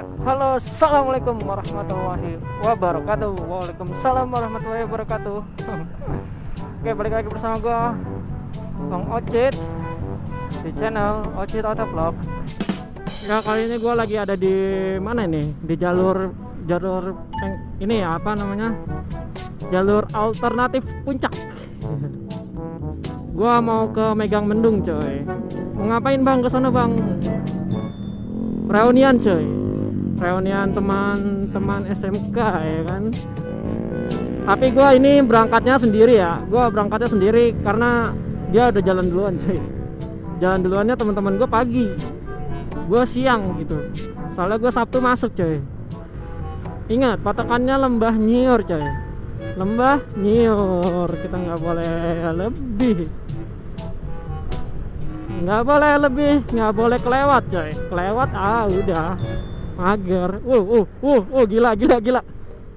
Halo, assalamualaikum warahmatullahi wabarakatuh. Waalaikumsalam warahmatullahi wabarakatuh. Oke, balik lagi bersama gua Bang Ocit di channel Ocit Autovlog. Ya, kali ini gua lagi ada di mana nih? Di jalur ini ya, apa namanya? Jalur alternatif puncak. Gua mau ke Megang Mendung, coy. Mau ngapain Bang ke sana, Bang? Reunian, coy. Reunian teman-teman SMK ya kan. Tapi gua ini berangkatnya sendiri ya. Gua berangkatnya sendiri karena dia udah jalan duluan, coy. Jalan duluannya teman-teman gua pagi. Gua siang gitu. Soalnya gua Sabtu masuk, coy. Ingat, patokannya Lembah Nyiur, coy. Lembah Nyiur. Kita nggak boleh lebih. Nggak boleh lebih, nggak boleh kelewat, coy. Kelewat udah mager. Gila.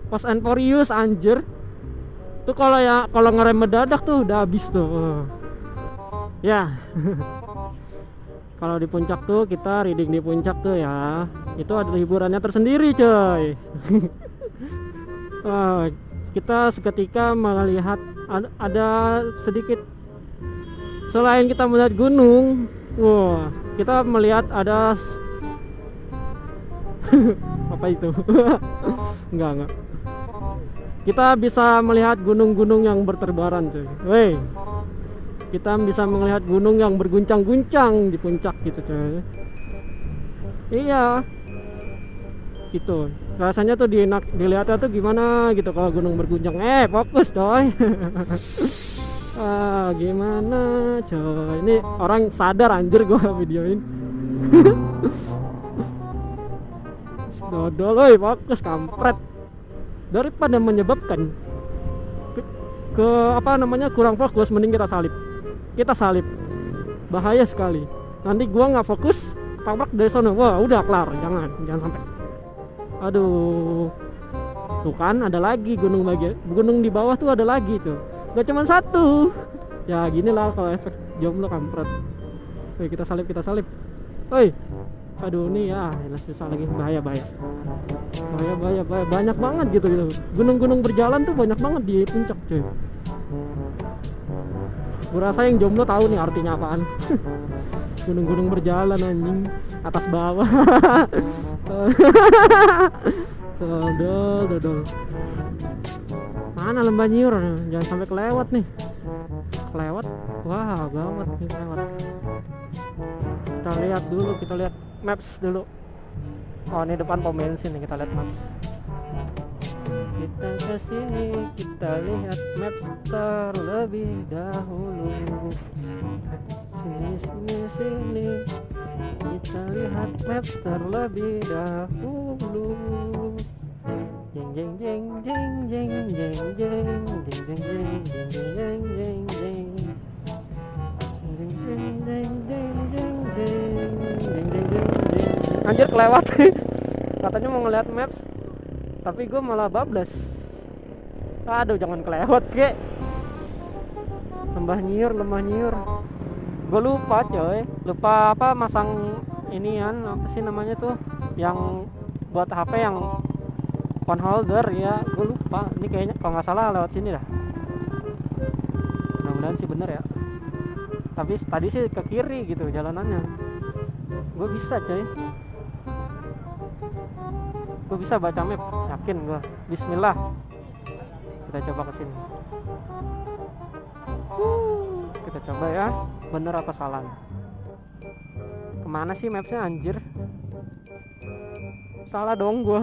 Fast and Furious anjir. Tuh kalau ngerem mendadak tuh udah habis tuh. Ya. Kalau di puncak tuh kita riding di puncak tuh ya. Itu ada hiburannya tersendiri, coy. Kita seketika melihat ada sedikit, selain kita melihat gunung, kita melihat ada apa itu? Enggak. Kita bisa melihat gunung-gunung yang berterbaran, cuy. Kita bisa melihat gunung yang berguncang-guncang di puncak gitu, cuy. Iya. Gitu. Rasanya tuh dilihatnya tuh gimana gitu kalau gunung berguncang. Fokus, coy. Gimana, coy? Ini orang sadar anjir gua videoin. Dodol, fokus kampret. Daripada menyebabkan ke apa namanya kurang fokus, mending kita salip. Bahaya sekali. Nanti gua nggak fokus, tabrak dari sana. Wah, udah kelar. Jangan sampai. Aduh. Tuh kan ada lagi gunung di bawah tuh ada lagi tuh. Gak cuma satu. Ya gini lah kalau efek jomblo kampret. Kita salip. Aduh nih ya, susah lagi, bahaya. Banyak banget gitu. Gunung-gunung berjalan tuh banyak banget di puncak, cuy. Gue rasa yang jomblo tahu nih artinya apaan. Gunung-gunung berjalan anjing, atas bawah. Dodol. Mana Lembah Nyiur? Jangan sampai kelewat nih. Wah, gawat nih kelewat. Kita lihat maps dulu. Ini depan pom bensin nih, kita lihat maps. Kita kesini, kita lihat maps terlebih dahulu. Sini. Kita lihat maps terlebih dahulu. Jeng. Anjir kelewat. Katanya mau ngeliat maps, tapi gue malah bablas. Aduh, jangan kelewat, kek. Lembah Nyiur. Gue lupa, coy. Lupa apa masang inian, apa sih namanya tuh, yang buat HP yang phone holder ya. Gue lupa. Ini kayaknya kalau nggak salah lewat sini dah. Mudah-mudahan sih bener ya. Tapi tadi sih ke kiri gitu jalanannya. Gue bisa, coy. Gue bisa baca map, yakin gue. Bismillah. Kita coba kesini. Kita coba ya, bener apa salah. Kemana sih mapsnya anjir? Salah dong gue.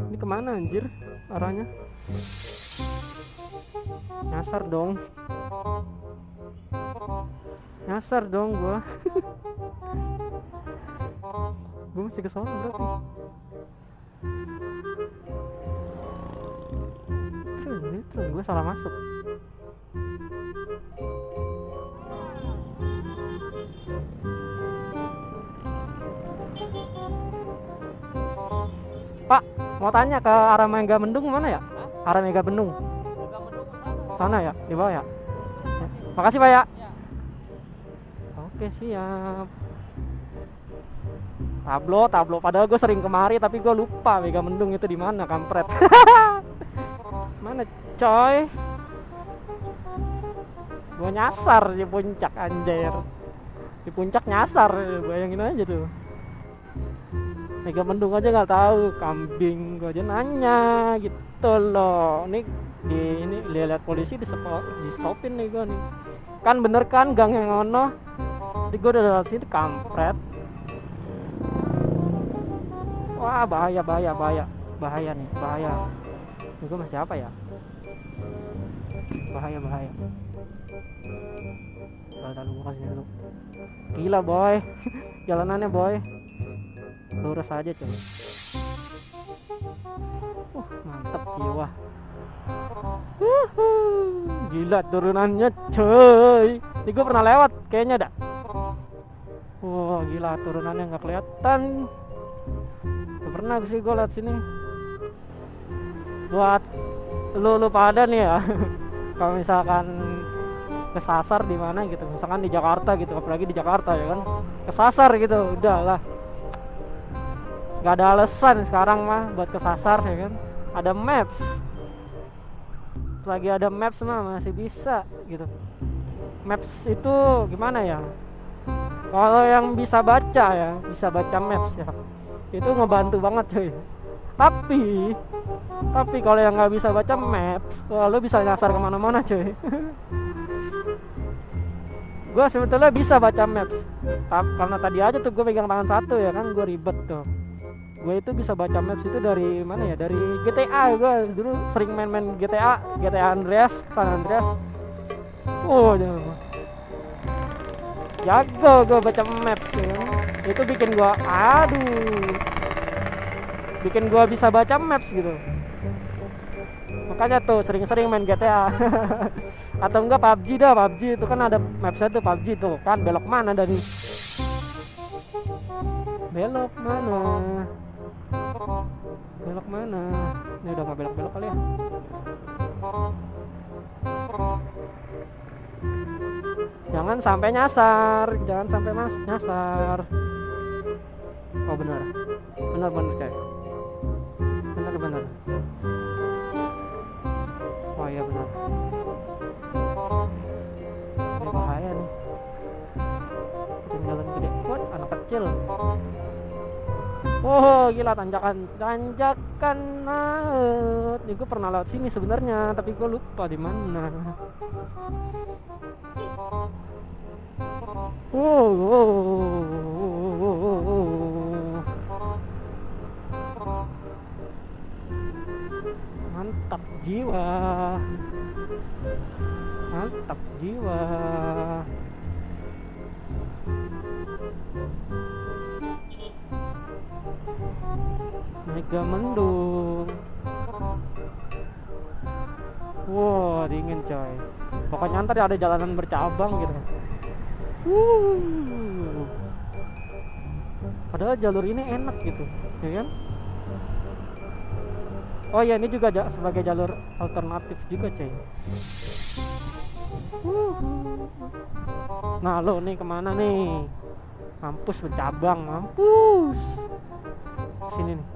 Ini kemana anjir arahnya? Nyasar dong gue. Gue mesti ke sana berarti. Terus gue salah masuk. Pak, mau tanya ke arah Mega Mendung mana ya? Arah Mega Mendung. Sana ya, di bawah ya. Makasih Pak ya. Oke, siap. Tablo. Padahal gue sering kemari tapi gue lupa Megamendung itu di mana, kampret. Mana coy? Gue nyasar di puncak, anjir. Di puncak nyasar, bayangin aja tuh. Megamendung aja nggak tahu, kambing gue aja nanya gitu loh. Ini lihat polisi di stopin nih gue nih. Kan bener kan gang yang ono. Jadi gue udah lewat sini, kampret. Wah, bahaya nih, bahaya. Ini gue masih apa ya? Bahaya. Lalu gue kasih dulu. Gila boy, jalanannya boy. Lurus aja coy. Mantap jiwa. Gila turunannya coy. Ini gue pernah lewat kayaknya dah. Wah gila turunannya nggak kelihatan. Gak pernah sih gue liat sini. Buat lu pada nih ya. Kalau misalkan kesasar di mana gitu, misalkan di Jakarta gitu, apalagi di Jakarta ya kan, kesasar gitu, udahlah. Gak ada alasan sekarang mah buat kesasar ya kan. Ada maps. Selagi ada maps mah masih bisa gitu. Maps itu gimana ya? Kalau yang bisa baca ya, bisa baca maps ya, itu ngebantu banget cuy. Tapi kalau yang nggak bisa baca maps, wah, lu bisa nyasar kemana-mana cuy. Gue sebetulnya bisa baca maps, karena tadi aja tuh gue pegang tangan satu ya kan, gue ribet tuh. Gue itu bisa baca maps itu dari mana ya? Dari GTA. Gue dulu sering main GTA Andreas, San Andreas. Oh, jago gue baca maps ya. Itu bikin gue bisa baca maps gitu. Makanya tuh sering-sering main GTA. Atau enggak PUBG itu kan ada mapsnya tuh. PUBG tuh kan belok mana dari belok mana. Ini udah mau belok kali ya. Jangan sampai nyasar. Oh benar kayak benar. Oh iya benar. Ini bahaya nih. Jalan gede buat anak kecil. Oh gila, tanjakan naik. Nih gue pernah lewat sini sebenarnya, tapi gue lupa di mana. Mantap jiwa. Megamendung. Wow, dingin coy. Pokoknya ntar ada jalanan bercabang gitu. Padahal jalur ini enak gitu, ya kan? Oh ya, ini juga sebagai jalur alternatif juga coy. Nah lo nih kemana nih? Mampus bercabang, mampus. Sini nih.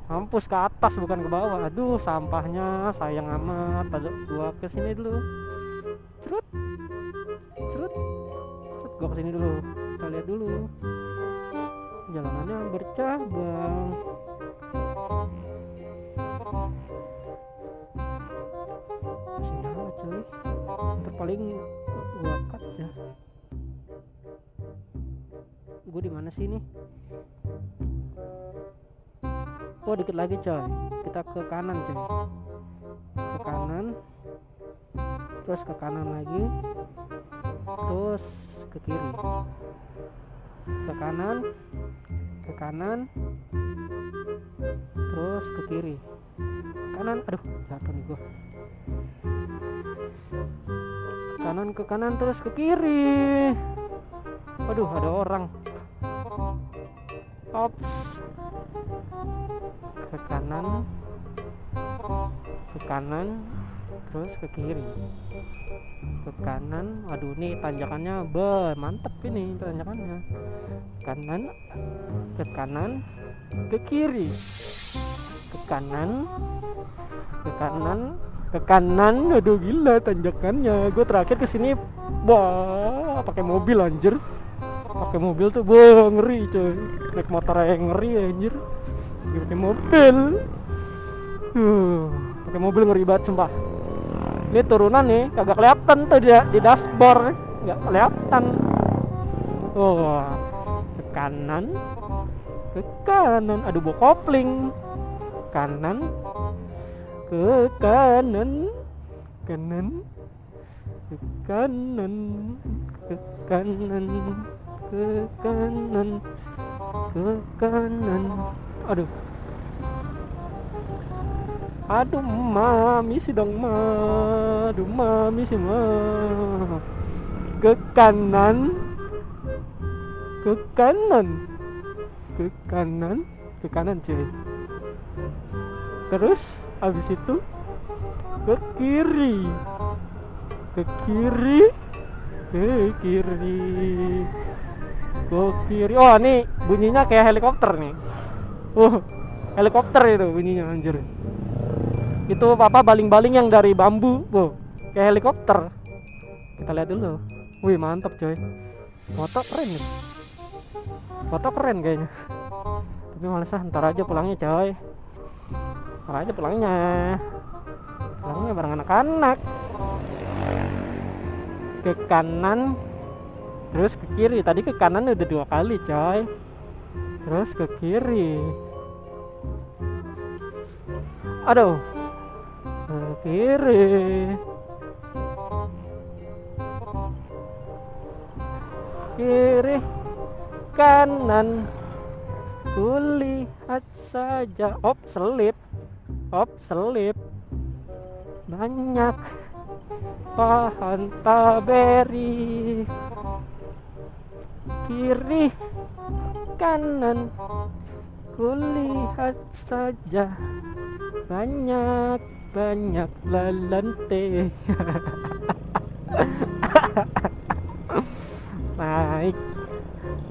Mampus ke atas bukan ke bawah. Aduh sampahnya sayang amat. Gua ke sini dulu. Cerut. Gua ke sini dulu. Kita lihat dulu. Jalanannya bercabang. Sini aja cuy. Ntar paling gua cut ya. Gua di mana sih nih? Oh dikit lagi coy, kita ke kanan coy, ke kanan, terus ke kanan lagi, terus ke kiri, ke kanan, terus ke kiri, kanan, aduh jatuh nih gua, ke kanan terus ke kiri, aduh ada orang, ops. Ke kanan, terus ke kiri, ke kanan. Aduh, nih tanjakannya mantep ini tanjakannya. Kanan, ke kanan, ke kiri, ke kanan, ke kanan, ke kanan. Aduh, gila tanjakannya. Gue terakhir kesini wah pakai mobil anjir. Pakai mobil tuh ngeri coy. Naik motor yang ngeri anjir. Pakai mobil. Pakai mobil ngeri banget sumpah. Ini turunan nih kagak kelihatan tuh di dashboard, nggak kelihatan. Ke kanan, ke kanan. Aduh, bawa kopling. Kanan, ke kanan, kanan, ke kanan, ke kanan, ke kanan, ke kanan. Aduh, aduh mami sih dong aduh mami sih ke kanan, ke kanan, ke kanan, ke kanan cuy. Terus habis itu ke kiri, ke kiri, ke kiri, ke kiri. Oh, nih bunyinya kayak helikopter nih. Helikopter itu bunyinya anjir. Itu papa baling-baling yang dari bambu, kayak helikopter. Kita lihat dulu. Wih, mantap coy. Foto keren nih. Foto keren kayaknya. Tapi males ntar aja pulangnya coy. Ntar aja pulangnya bareng anak-anak. Ke kanan, terus ke kiri. Tadi ke kanan udah 2 kali coy. Terus ke kiri. Aduh, ke kiri, kiri, kanan, kulihat saja. Selip, selip. Banyak pohon strawberry. Kiri, kanan, kulihat saja. Banyak lalante.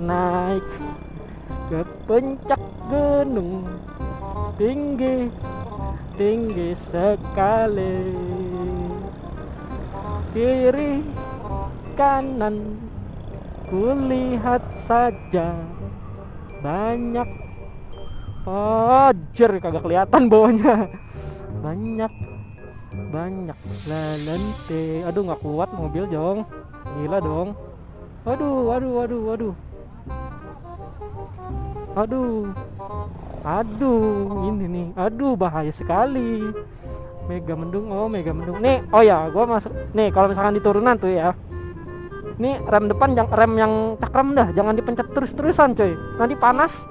naik ke puncak gunung, tinggi sekali. Kiri kanan kulihat saja. Banyak kagak kelihatan bawahnya. Banyak lalante. Aduh, nggak kuat mobil jong, gila dong. Aduh, ini nih, bahaya sekali. Mega Mendung. Nih, gua masuk nih. Kalau misalkan di turunan tuh ya, nih rem depan, rem yang cakram dah, jangan dipencet terus-terusan coy, nanti panas.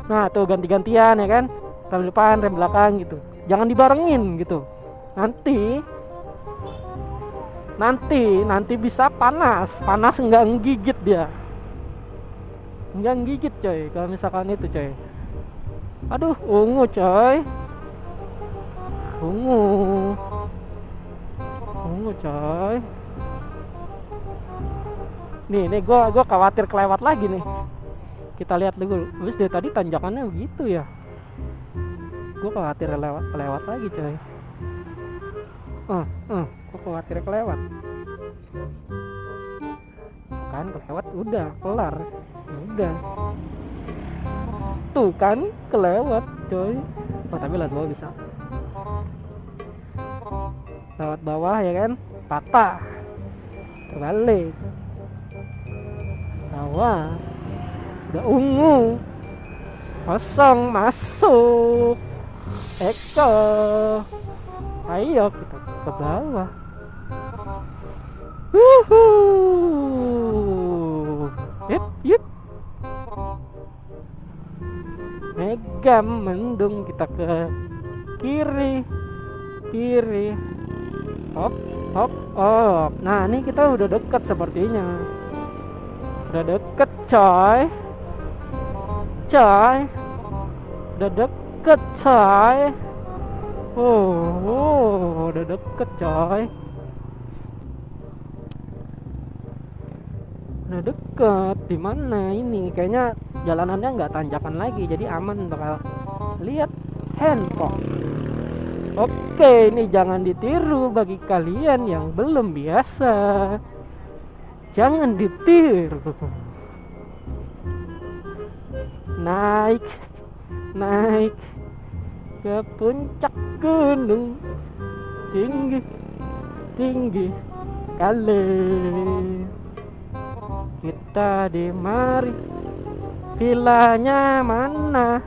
Nah tuh ganti-gantian ya kan, rem depan, rem belakang gitu, jangan dibarengin gitu. Nanti bisa panas nggak ngegigit dia, nggak ngegigit coy kalau misalkan itu coy. Aduh, ungu coy, ungu coy. Nih gua khawatir kelewat lagi nih. Kita lihat dulu. Terus dari tadi tanjakannya begitu ya. Gua khawatir kelewat lagi coy. Gua khawatir kelewat. Kan kelewat udah kelar. Udah. Tuh kan kelewat coy. Tapi lewat bawah bisa. Lewat bawah ya kan, patah. Terbalik. Bawah udah ungu, kosong, masuk. Eko, ayo kita ke bawah. Yip. Mega Mendung, kita ke kiri. Hop. Nah, ini kita udah dekat sepertinya. Udah deket coy. Udah deket coy. Udah deket coy. Udah deket. Di mana ini? Kayaknya jalanannya nggak tanjakan lagi, jadi aman bakal lihat handphone. Oke, ini jangan ditiru bagi kalian yang belum biasa. Jangan ditiru. Naik, naik ke puncak gunung, tinggi, tinggi sekali. Kita di mari. Vilanya mana?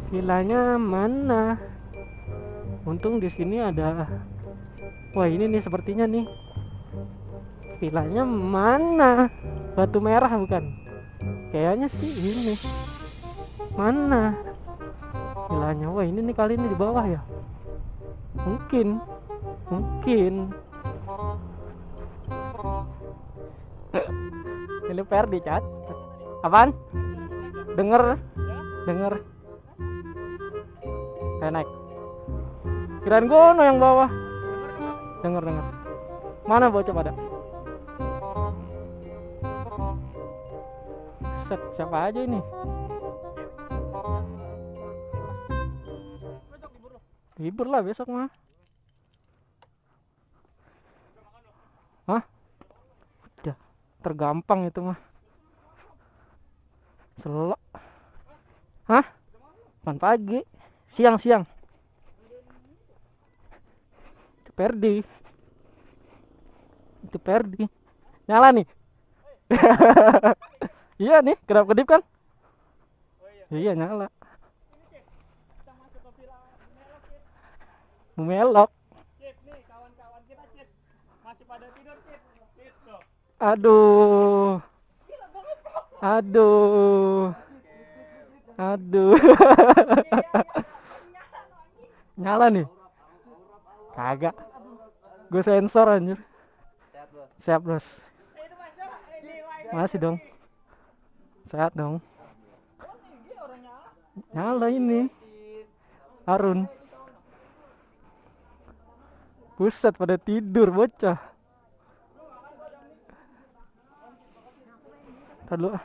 Vilanya mana? Untung di sini ada. Wah, ini nih sepertinya nih. Vilanya mana? Batu Merah bukan? Kayaknya sih ini. Mana vilanya? Wah, ini nih kali ini di bawah ya. Mungkin. Ini PR dicat. Apaan? Denger. Naik. Kirain gono yang bawah. Denger. Mana bocah pada? Set, siapa aja ini? Libur lah besok mah. Hah? Udah, tergampang itu mah. Selok. Hah? Pan pagi. Siang. Itu Perdi. Nyala nih. Iya nih, kedap-kedip kan? Iya, nyala. Melok. Aduh. Nyala nih. Kagak. Gue sensor anjir. Siap, Bos. Masih dong. Sehat dong. Nyala ini. Arun. Buset, pada tidur bocah. Ntar dulu ah.